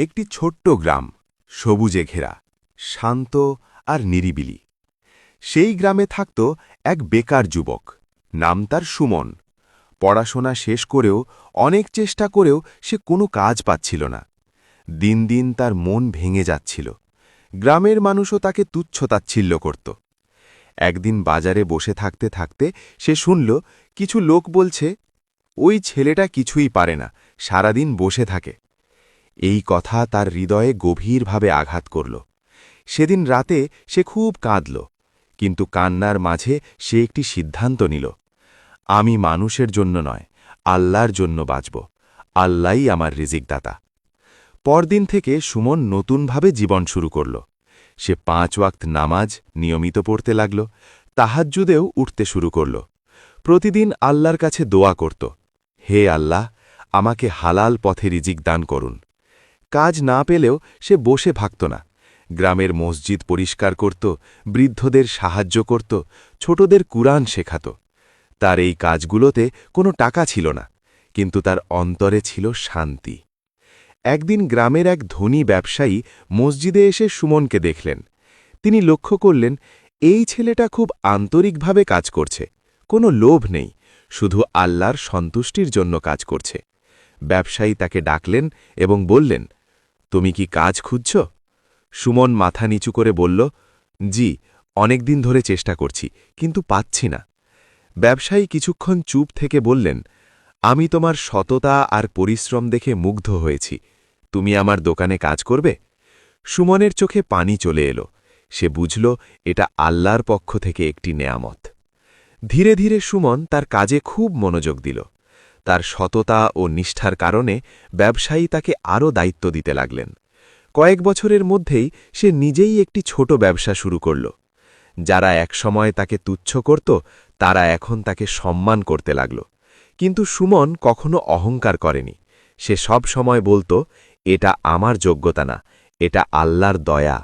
একটি ছোট্ট গ্রাম, সবুজে ঘেরা, শান্ত আর নিরিবিলি। সেই গ্রামে থাকত এক বেকার যুবক, নাম তার সুমন। পড়াশোনা শেষ করেও অনেক চেষ্টা করেও সে কোনো কাজ পাচ্ছিল না। দিন দিন তার মন ভেঙে যাচ্ছিল। গ্রামের মানুষও তাকে তুচ্ছতাচ্ছিল্য করত। একদিন বাজারে বসে থাকতে থাকতে সে শুনল কিছু লোক বলছে, ওই ছেলেটা কিছুই পারে না, সারাদিন বসে থাকে। এই কথা তার হৃদয়ে গভীরভাবে আঘাত করল। সেদিন রাতে সে খুব কাঁদল, কিন্তু কান্নার মাঝে সে একটি সিদ্ধান্ত নিল। আমি মানুষের জন্য নয়, আল্লাহর জন্য বাঁচব। আল্লাহই আমার রিজিকদাতা। পরদিন থেকে সুমন নতুনভাবে জীবন শুরু করল। সে 5 ওয়াক্ত নামাজ নিয়মিত পড়তে লাগল, তাহাজ্জুদেও উঠতে শুরু করল। প্রতিদিন আল্লাহর কাছে দোয়া করত, হে আল্লাহ, আমাকে হালাল পথে রিজিক দান করুন। কাজ না পেলেও সে বসে থাকত না। গ্রামের মসজিদ পরিষ্কার করত, বৃদ্ধদের সাহায্য করত, ছোটদের কুরআন শেখাত। তার এই কাজগুলোতে কোনো টাকা ছিল না, কিন্তু তার অন্তরে ছিল শান্তি। একদিন গ্রামের এক ধনী ব্যবসায়ী মসজিদে এসে সুমনকে দেখলেন। তিনি লক্ষ্য করলেন, এই ছেলেটা খুব আন্তরিকভাবে কাজ করছে, কোনো লোভ নেই, শুধু আল্লাহর সন্তুষ্টির জন্য কাজ করছে। ব্যবসায়ী তাকে ডাকলেন এবং বললেন, তুমি কি কাজ খুঁজছ? সুমন মাথা নিচু করে বলল, জি, অনেক দিন ধরে চেষ্টা করছি, কিন্তু পাচ্ছি না। ব্যবসায়ী কিছুক্ষণ চুপ থেকে বললেন, আমি তোমার সততা আর পরিশ্রম দেখে মুগ্ধ হয়েছি। তুমি আমার দোকানে কাজ করবে? সুমনের চোখে পানি চলে এলো। সে বুঝল এটা আল্লাহর পক্ষ থেকে একটি নেয়ামত। ধীরে ধীরে সুমন তার কাজে খুব মনোযোগ দিল। তার সততা ও নিষ্ঠার কারণে ব্যবসায়ী তাকে আরও দায়িত্ব দিতে লাগলেন। কয়েক বছরের মধ্যেই সে নিজেই একটি ছোট ব্যবসা শুরু করল। যারা একসময় তাকে তুচ্ছ করত, তারা এখন তাকে সম্মান করতে লাগল। কিন্তু সুমন কখনো অহংকার করেনি। সে সব সময় বলত, এটা আমার যোগ্যতা না, এটা আল্লাহর দয়া।